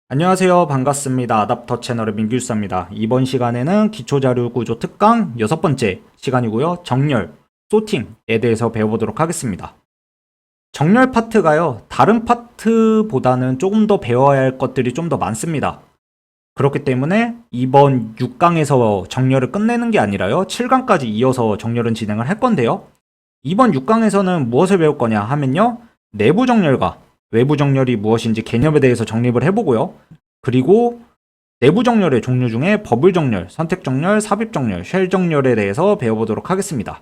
안녕하세요. 반갑습니다. 아답터 채널의 민규수입니다. 이번 시간에는 기초자료구조 특강 6번째 시간이고요. 정렬, 소팅에 대해서 배워보도록 하겠습니다. 정렬 파트가요, 다른 파트보다는 조금 더 배워야 할 것들이 좀 더 많습니다. 그렇기 때문에 이번 6강에서 정렬을 끝내는 게 아니라요, 7강까지 이어서 정렬은 진행을 할 건데요. 이번 6강에서는 무엇을 배울 거냐 하면요, 내부 정렬과 외부 정렬이 무엇인지 개념에 대해서 정립을 해보고요. 그리고 내부 정렬의 종류 중에 버블 정렬, 선택 정렬, 삽입 정렬, 쉘 정렬에 대해서 배워보도록 하겠습니다.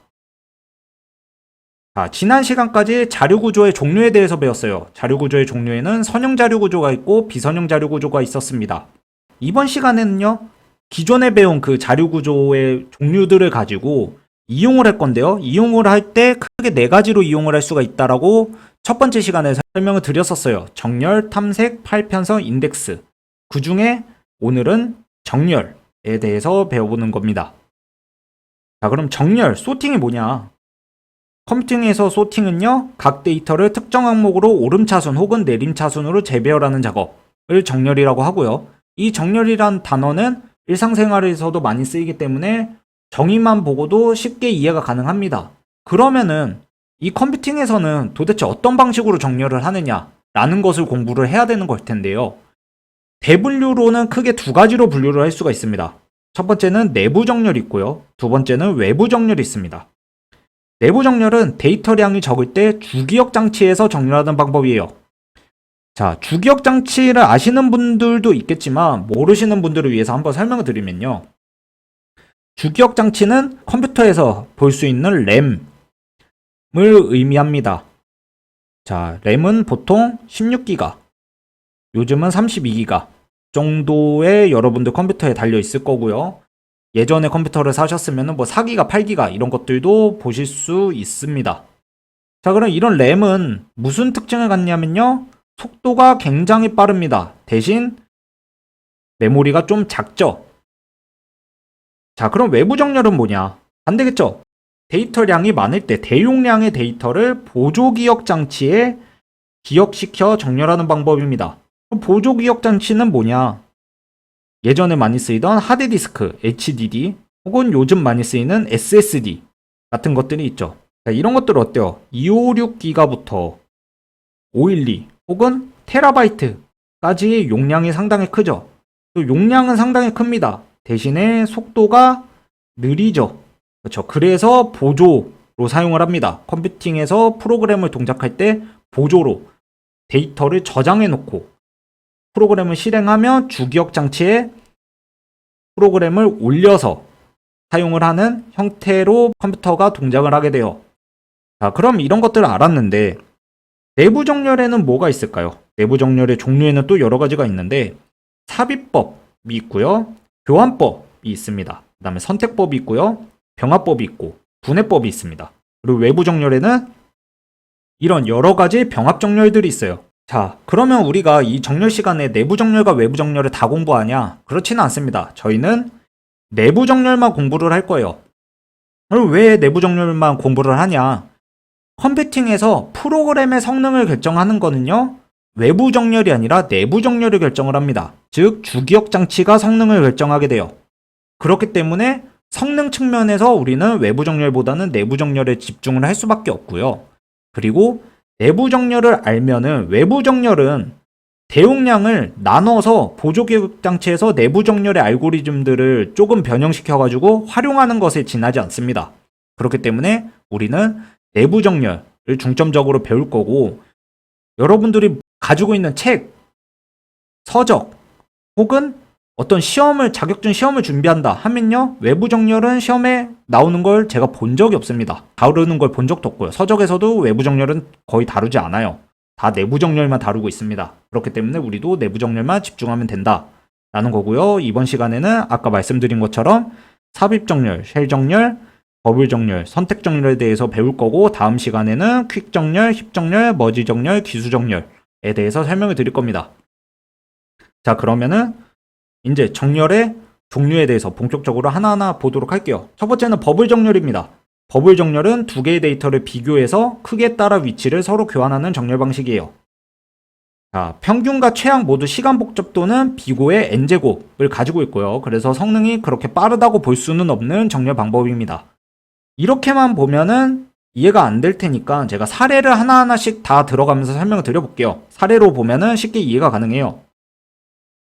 지난 시간까지 자료 구조의 종류에 대해서 배웠어요. 자료 구조의 종류에는 선형 자료 구조가 있고 비선형 자료 구조가 있었습니다. 이번 시간에는요, 기존에 배운 그 자료 구조의 종류들을 가지고 이용을 할 건데요. 이용을 할 때 크게 4가지로 이용을 할 수가 있다라고 첫 번째 시간에 설명을 드렸었어요. 정렬, 탐색, 파일 편성, 인덱스. 그 중에 오늘은 정렬에 대해서 배워보는 겁니다. 자, 그럼 정렬, 소팅이 뭐냐? 컴퓨팅에서 소팅은요, 각 데이터를 특정 항목으로 오름차순 혹은 내림차순으로 재배열하는 작업을 정렬이라고 하고요. 이 정렬이란 단어는 일상생활에서도 많이 쓰이기 때문에 정의만 보고도 쉽게 이해가 가능합니다. 그러면은 이 컴퓨팅에서는 도대체 어떤 방식으로 정렬을 하느냐라는 것을 공부를 해야 되는 걸 텐데요. 대분류로는 크게 2가지로 분류를 할 수가 있습니다. 첫 번째는 내부 정렬이 있고요. 두 번째는 외부 정렬이 있습니다. 내부 정렬은 데이터량이 적을 때 주기억 장치에서 정렬하는 방법이에요. 자, 주기억 장치를 아시는 분들도 있겠지만 모르시는 분들을 위해서 한번 설명을 드리면요. 주기억 장치는 컴퓨터에서 볼 수 있는 램을 의미합니다. 자, 램은 보통 16기가, 요즘은 32기가 정도의 여러분들 컴퓨터에 달려 있을 거고요. 예전에 컴퓨터를 사셨으면 뭐 4기가, 8기가 이런 것들도 보실 수 있습니다. 자, 그럼 이런 램은 무슨 특징을 갖냐면요, 속도가 굉장히 빠릅니다. 대신 메모리가 좀 작죠. 자, 그럼 외부 정렬은 뭐냐? 안 되겠죠? 데이터량이 많을 때 대용량의 데이터를 보조기억 장치에 기억시켜 정렬하는 방법입니다. 그럼 보조기억 장치는 뭐냐? 예전에 많이 쓰이던 하드디스크, HDD, 혹은 요즘 많이 쓰이는 SSD 같은 것들이 있죠. 자, 이런 것들 어때요? 256기가부터 512 혹은 테라바이트까지의 용량이 상당히 크죠. 또 용량은 상당히 큽니다. 대신에 속도가 느리죠. 그렇죠. 그래서 보조로 사용을 합니다. 컴퓨팅에서 프로그램을 동작할 때 보조로 데이터를 저장해 놓고 프로그램을 실행하며 주기억 장치에 프로그램을 올려서 사용을 하는 형태로 컴퓨터가 동작을 하게 돼요. 자, 그럼 이런 것들을 알았는데 내부 정렬에는 뭐가 있을까요? 내부 정렬의 종류에는 또 여러 가지가 있는데 삽입법이 있고요. 교환법이 있습니다. 그 다음에 선택법이 있고요. 병합법이 있고 분해법이 있습니다. 그리고 외부 정렬에는 이런 여러 가지 병합 정렬들이 있어요. 자, 그러면 우리가 이 정렬 시간에 내부 정렬과 외부 정렬을 다 공부하냐? 그렇지는 않습니다. 저희는 내부 정렬만 공부를 할 거예요. 그럼 왜 내부 정렬만 공부를 하냐? 컴퓨팅에서 프로그램의 성능을 결정하는 거는요, 외부 정렬이 아니라 내부 정렬을 결정을 합니다. 즉, 주기억 장치가 성능을 결정하게 돼요. 그렇기 때문에 성능 측면에서 우리는 외부 정렬보다는 내부 정렬에 집중을 할 수밖에 없고요. 그리고 내부 정렬을 알면은 외부 정렬은 대용량을 나눠서 보조기억 장치에서 내부 정렬의 알고리즘들을 조금 변형시켜가지고 활용하는 것에 지나지 않습니다. 그렇기 때문에 우리는 내부 정렬을 중점적으로 배울 거고, 여러분들이 가지고 있는 책, 서적, 혹은 어떤 자격증 시험을 준비한다 하면요, 외부 정렬은 시험에 나오는 걸 제가 본 적이 없습니다. 다루는 걸 본 적도 없고요. 서적에서도 외부 정렬은 거의 다루지 않아요. 다 내부 정렬만 다루고 있습니다. 그렇기 때문에 우리도 내부 정렬만 집중하면 된다 라는 거고요. 이번 시간에는 아까 말씀드린 것처럼 삽입 정렬, 쉘 정렬, 버블 정렬, 선택 정렬에 대해서 배울 거고, 다음 시간에는 퀵 정렬, 힙 정렬, 머지 정렬, 기수 정렬에 대해서 설명을 드릴 겁니다. 자, 그러면은 이제 정렬의 종류에 대해서 본격적으로 하나하나 보도록 할게요. 첫 번째는 버블 정렬입니다. 버블 정렬은 2개의 데이터를 비교해서 크기에 따라 위치를 서로 교환하는 정렬 방식이에요. 자, 평균과 최악 모두 시간 복잡도는 비고의 n제곱을 가지고 있고요. 그래서 성능이 그렇게 빠르다고 볼 수는 없는 정렬 방법입니다. 이렇게만 보면은 이해가 안 될 테니까 제가 사례를 하나하나씩 다 들어가면서 설명을 드려볼게요. 사례로 보면은 쉽게 이해가 가능해요.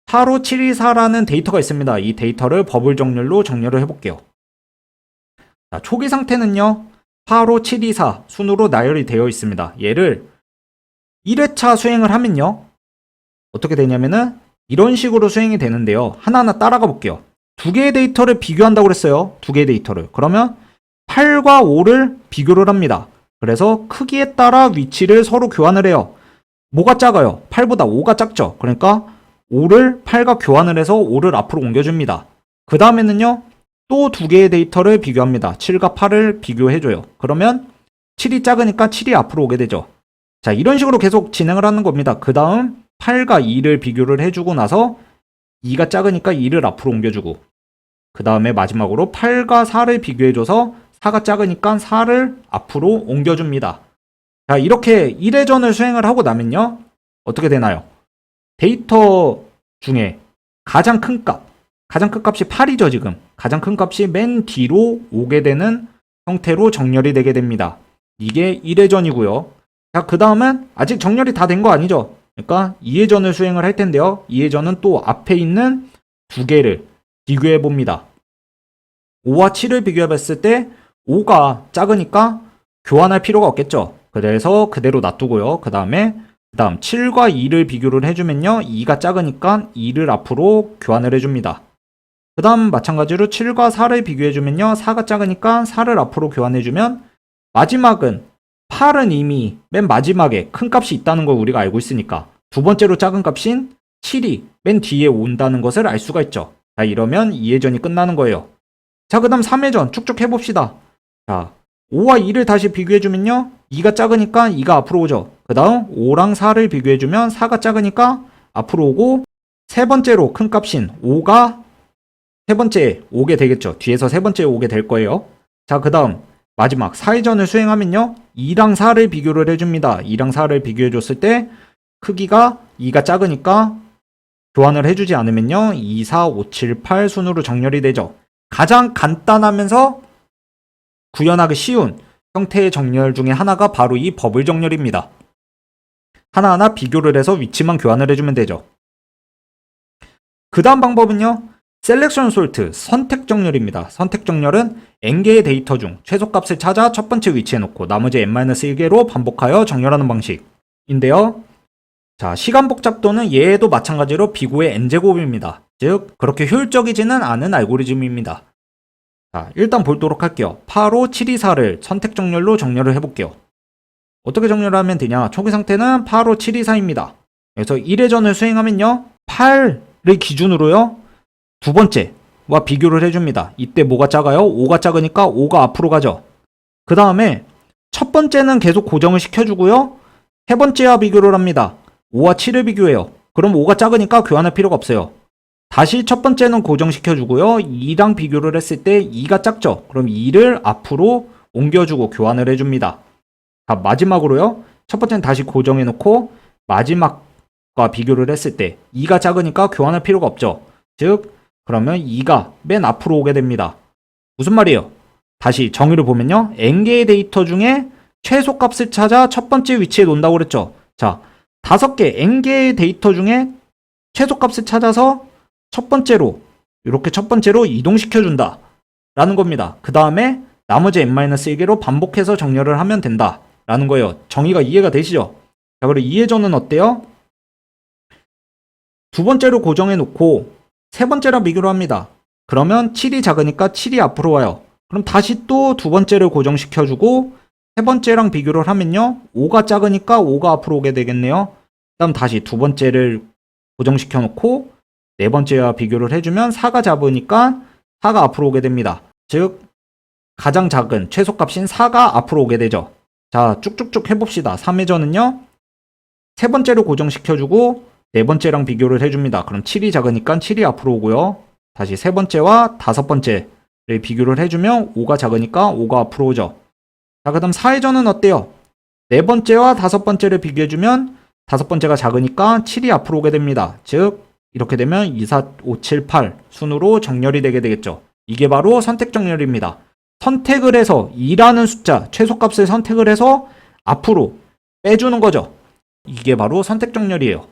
85724라는 데이터가 있습니다. 이 데이터를 버블 정렬로 정렬을 해볼게요. 자, 초기 상태는요. 85724 순으로 나열이 되어 있습니다. 얘를 1회차 수행을 하면요. 어떻게 되냐면은 이런 식으로 수행이 되는데요. 하나하나 따라가 볼게요. 두 개의 데이터를 비교한다고 그랬어요. 두 개의 데이터를. 그러면 8과 5를 비교를 합니다. 그래서 크기에 따라 위치를 서로 교환을 해요. 뭐가 작아요? 8보다 5가 작죠. 그러니까 5를 8과 교환을 해서 5를 앞으로 옮겨줍니다. 그 다음에는요. 또 두 개의 데이터를 비교합니다. 7과 8을 비교해줘요. 그러면 7이 작으니까 7이 앞으로 오게 되죠. 자, 이런 식으로 계속 진행을 하는 겁니다. 그 다음 8과 2를 비교를 해주고 나서 2가 작으니까 2를 앞으로 옮겨주고 그 다음에 마지막으로 8과 4를 비교해줘서 4가 작으니까 4를 앞으로 옮겨줍니다. 자, 이렇게 1회전을 수행을 하고 나면요. 어떻게 되나요? 데이터 중에 가장 큰 값이 8이죠, 지금. 가장 큰 값이 맨 뒤로 오게 되는 형태로 정렬이 되게 됩니다. 이게 1회전이고요. 자, 그 다음은 아직 정렬이 다 된 거 아니죠? 그러니까 2회전을 수행을 할 텐데요. 2회전은 또 앞에 있는 두 개를 비교해 봅니다. 5와 7을 비교해 봤을 때 5가 작으니까 교환할 필요가 없겠죠. 그래서 그대로 놔두고요. 그 다음 7과 2를 비교를 해주면요. 2가 작으니까 2를 앞으로 교환을 해줍니다. 그 다음 마찬가지로 7과 4를 비교해주면요. 4가 작으니까 4를 앞으로 교환해주면 마지막은 8은 이미 맨 마지막에 큰 값이 있다는 걸 우리가 알고 있으니까 두 번째로 작은 값인 7이 맨 뒤에 온다는 것을 알 수가 있죠. 자, 이러면 2회전이 끝나는 거예요. 자, 그 다음 3회전 쭉쭉 해봅시다. 자, 5와 2를 다시 비교해주면요. 2가 작으니까 2가 앞으로 오죠. 그 다음 5랑 4를 비교해주면 4가 작으니까 앞으로 오고 세 번째로 큰 값인 5가 세 번째에 오게 되겠죠. 뒤에서 세 번째에 오게 될 거예요. 자, 그 다음 마지막 4회전을 수행하면요. 2랑 4를 비교를 해줍니다. 2랑 4를 비교해줬을 때 크기가 2가 작으니까 교환을 해주지 않으면요. 2, 4, 5, 7, 8 순으로 정렬이 되죠. 가장 간단하면서 구현하기 쉬운 형태의 정렬 중에 하나가 바로 이 버블 정렬입니다. 하나하나 비교를 해서 위치만 교환을 해주면 되죠. 그 다음 방법은요. 셀렉션 솔트, 선택 정렬입니다. 선택 정렬은 n개의 데이터 중 최소값을 찾아 첫 번째 위치에 놓고 나머지 n-1개로 반복하여 정렬하는 방식인데요. 자, 시간 복잡도는 얘에도 마찬가지로 비고의 n제곱입니다. 즉, 그렇게 효율적이지는 않은 알고리즘입니다. 자, 일단 보도록 할게요. 85724를 선택 정렬로 정렬을 해볼게요. 어떻게 정렬하면 되냐? 초기 상태는 85724입니다. 그래서 1회전을 수행하면요. 8을 기준으로요. 두 번째와 비교를 해줍니다. 이때 뭐가 작아요? 5가 작으니까 5가 앞으로 가죠. 그 다음에 첫 번째는 계속 고정을 시켜주고요. 세 번째와 비교를 합니다. 5와 7을 비교해요. 그럼 5가 작으니까 교환할 필요가 없어요. 다시 첫 번째는 고정시켜주고요. 2랑 비교를 했을 때 2가 작죠. 그럼 2를 앞으로 옮겨주고 교환을 해줍니다. 자, 마지막으로요. 첫 번째는 다시 고정해놓고 마지막과 비교를 했을 때 2가 작으니까 교환할 필요가 없죠. 즉 그러면 2가 맨 앞으로 오게 됩니다. 무슨 말이에요? 다시 정의를 보면요. n개의 데이터 중에 최소값을 찾아 첫 번째 위치에 놓는다고 그랬죠. 자, 5개 n개의 데이터 중에 최소값을 찾아서 첫 번째로 이렇게 첫 번째로 이동시켜준다 라는 겁니다. 그 다음에 나머지 n-1개로 반복해서 정렬을 하면 된다 라는 거예요. 정의가 이해가 되시죠? 자, 그리고 2회전은 어때요? 두 번째로 고정해 놓고 세 번째랑 비교를 합니다. 그러면 7이 작으니까 7이 앞으로 와요. 그럼 다시 또 두 번째를 고정시켜주고 세 번째랑 비교를 하면요. 5가 작으니까 5가 앞으로 오게 되겠네요. 그 다음 다시 두 번째를 고정시켜 놓고 네 번째와 비교를 해주면 4가 작으니까 4가 앞으로 오게 됩니다. 즉 가장 작은 최소값인 4가 앞으로 오게 되죠. 자, 쭉쭉쭉 해봅시다. 3회전은요. 세 번째로 고정시켜주고 네 번째랑 비교를 해줍니다. 그럼 7이 작으니까 7이 앞으로 오고요. 다시 세 번째와 다섯 번째를 비교를 해주면 5가 작으니까 5가 앞으로 오죠. 자, 그 다음 4회전은 어때요? 네 번째와 다섯 번째를 비교해주면 다섯 번째가 작으니까 7이 앞으로 오게 됩니다. 즉 이렇게 되면 2, 4, 5, 7, 8 순으로 정렬이 되게 되겠죠. 이게 바로 선택 정렬입니다. 선택을 해서 2라는 숫자 최소값을 선택을 해서 앞으로 빼주는 거죠. 이게 바로 선택 정렬이에요.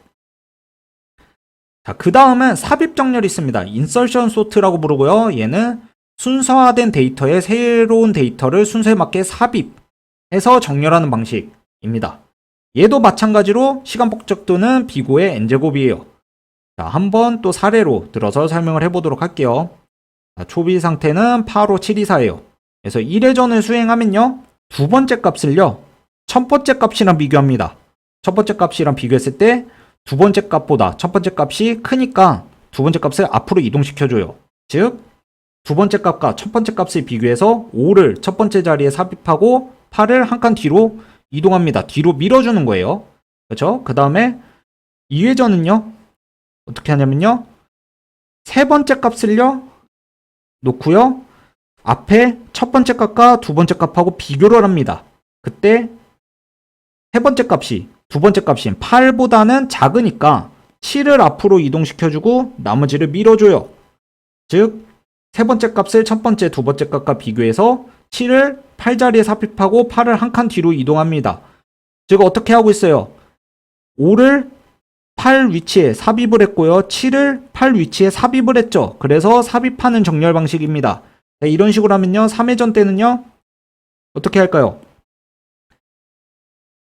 자, 그 다음은 삽입 정렬이 있습니다. 인설션 소트라고 부르고요. 얘는 순서화된 데이터에 새로운 데이터를 순서에 맞게 삽입해서 정렬하는 방식입니다. 얘도 마찬가지로 시간 폭적도는 비고의 n제곱이에요. 자, 한번 또 사례로 들어서 설명을 해보도록 할게요. 자, 초비 상태는 8, 5, 7, 2, 4예요. 그래서 1회전을 수행하면요. 두 번째 값을요. 첫 번째 값이랑 비교합니다. 첫 번째 값이랑 비교했을 때 두 번째 값보다 첫 번째 값이 크니까 두 번째 값을 앞으로 이동시켜줘요. 즉, 두 번째 값과 첫 번째 값을 비교해서 5를 첫 번째 자리에 삽입하고 8을 한 칸 뒤로 이동합니다. 뒤로 밀어주는 거예요. 그렇죠? 그 다음에 2회전은요. 어떻게 하냐면요. 세 번째 값을요. 놓고요. 앞에 첫 번째 값과 두 번째 값하고 비교를 합니다. 그때 세 번째 값이 두 번째 값인 8보다는 작으니까 7을 앞으로 이동시켜주고 나머지를 밀어줘요. 즉, 세 번째 값을 첫 번째, 두 번째 값과 비교해서 7을 8자리에 삽입하고 8을 한 칸 뒤로 이동합니다. 즉, 어떻게 하고 있어요? 5를 8 위치에 삽입을 했고요. 7을 8 위치에 삽입을 했죠. 그래서 삽입하는 정렬 방식입니다. 네, 이런 식으로 하면요. 3회전 때는요. 어떻게 할까요?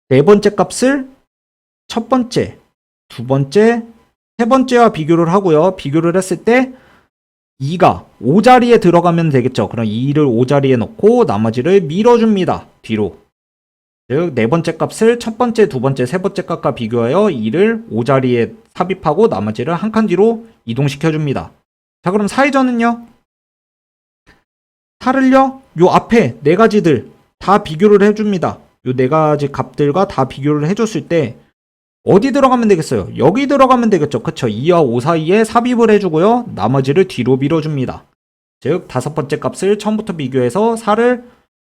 네 번째 값을 첫 번째, 두 번째, 세 번째와 비교를 하고요. 비교를 했을 때 2가 5자리에 들어가면 되겠죠. 그럼 2를 5자리에 넣고 나머지를 밀어줍니다. 뒤로. 즉, 네 번째 값을 첫 번째, 두 번째, 세 번째 값과 비교하여 2를 5자리에 삽입하고 나머지를 한 칸 뒤로 이동시켜줍니다. 자, 그럼 4회전은요? 4를요? 요 앞에 네 가지들 다 비교를 해줍니다. 요 네 가지 값들과 다 비교를 해줬을 때 어디 들어가면 되겠어요? 여기 들어가면 되겠죠. 그쵸? 2와 5 사이에 삽입을 해주고요. 나머지를 뒤로 밀어줍니다. 즉, 다섯 번째 값을 처음부터 비교해서 4를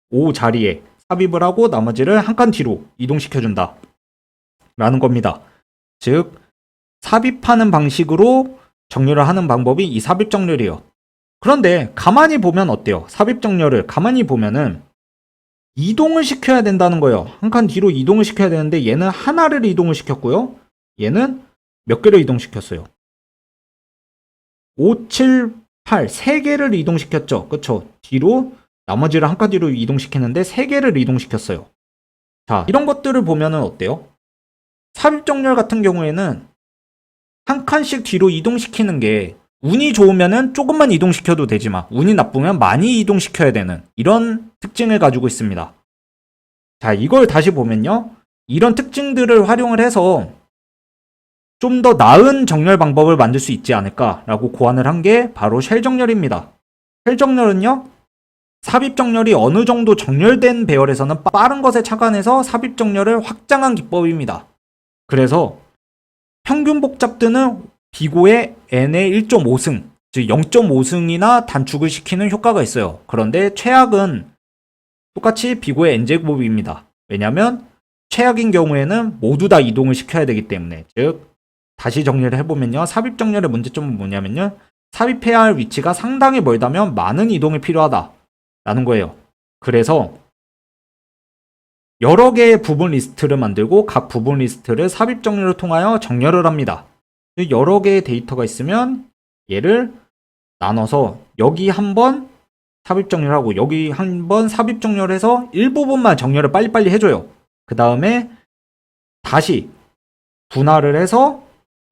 5 자리에 삽입을 하고 나머지를 한 칸 뒤로 이동시켜준다. 라는 겁니다. 즉, 삽입하는 방식으로 정렬을 하는 방법이 이 삽입 정렬이에요. 그런데 가만히 보면 어때요? 삽입 정렬을 가만히 보면은 이동을 시켜야 된다는 거예요. 한 칸 뒤로 이동을 시켜야 되는데 얘는 하나를 이동을 시켰고요. 얘는 몇 개를 이동시켰어요? 5, 7, 8, 3개를 이동시켰죠. 그쵸? 뒤로 나머지를 한 칸 뒤로 이동시키는데 3개를 이동시켰어요. 자, 이런 것들을 보면은 어때요? 삽입 정렬 같은 경우에는 한 칸씩 뒤로 이동시키는 게 운이 좋으면은 조금만 이동시켜도 되지만 운이 나쁘면 많이 이동시켜야 되는 이런 특징을 가지고 있습니다. 자, 이걸 다시 보면요. 이런 특징들을 활용을 해서 좀 더 나은 정렬 방법을 만들 수 있지 않을까라고 고안을 한 게 바로 쉘 정렬입니다. 쉘 정렬은요. 삽입 정렬이 어느 정도 정렬된 배열에서는 빠른 것에 착안해서 삽입 정렬을 확장한 기법입니다. 그래서 평균 복잡도는 비고의 n의 1.5승, 즉 0.5승이나 단축을 시키는 효과가 있어요. 그런데 최악은 똑같이 비고의 n제곱입니다. 왜냐하면 최악인 경우에는 모두 다 이동을 시켜야 되기 때문에. 즉, 다시 정리를 해보면요. 삽입 정렬의 문제점은 뭐냐면요. 삽입해야 할 위치가 상당히 멀다면 많은 이동이 필요하다 라는 거예요. 그래서 여러 개의 부분 리스트를 만들고 각 부분 리스트를 삽입 정렬을 통하여 정렬을 합니다. 여러 개의 데이터가 있으면 얘를 나눠서 여기 한번 삽입 정렬하고 여기 한번 삽입 정렬해서 일부분만 정렬을 빨리빨리 해줘요. 그 다음에 다시 분할을 해서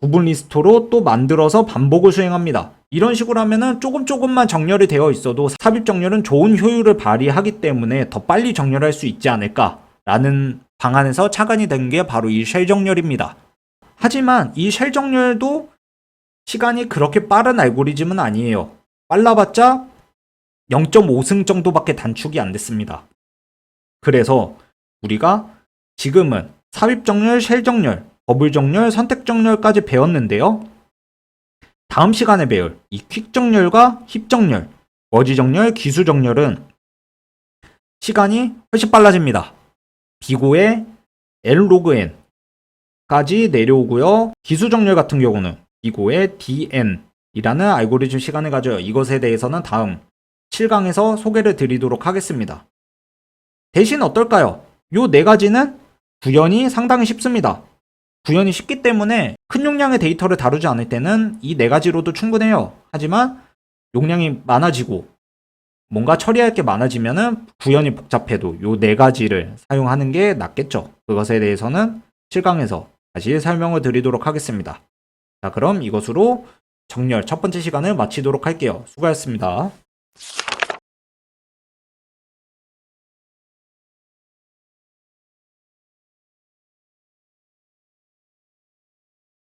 부분 리스트로 또 만들어서 반복을 수행합니다. 이런 식으로 하면은 조금만 정렬이 되어 있어도 삽입 정렬은 좋은 효율을 발휘하기 때문에 더 빨리 정렬할 수 있지 않을까라는 방안에서 착안이 된 게 바로 이 쉘 정렬입니다. 하지만 이 쉘 정렬도 시간이 그렇게 빠른 알고리즘은 아니에요. 빨라봤자 0.5승 정도밖에 단축이 안 됐습니다. 그래서 우리가 지금은 삽입 정렬, 쉘 정렬, 버블 정렬, 선택 정렬까지 배웠는데요. 다음 시간에 배울 이 퀵 정렬과 힙 정렬, 머지 정렬, 기수 정렬은 시간이 훨씬 빨라집니다. 비고의 n log n 까지 내려오고요. 기수정렬 같은 경우는 비고의 DN이라는 알고리즘 시간을 가져요. 이것에 대해서는 다음 7강에서 소개를 드리도록 하겠습니다. 대신 어떨까요? 요 네 가지는 구현이 상당히 쉽습니다. 구현이 쉽기 때문에 큰 용량의 데이터를 다루지 않을 때는 이 네 가지로도 충분해요. 하지만 용량이 많아지고 뭔가 처리할 게 많아지면은 구현이 복잡해도 요 네 가지를 사용하는 게 낫겠죠. 그것에 대해서는 7강에서 다시 설명을 드리도록 하겠습니다. 자, 그럼 이것으로 정렬 첫 번째 시간을 마치도록 할게요. 수고하셨습니다.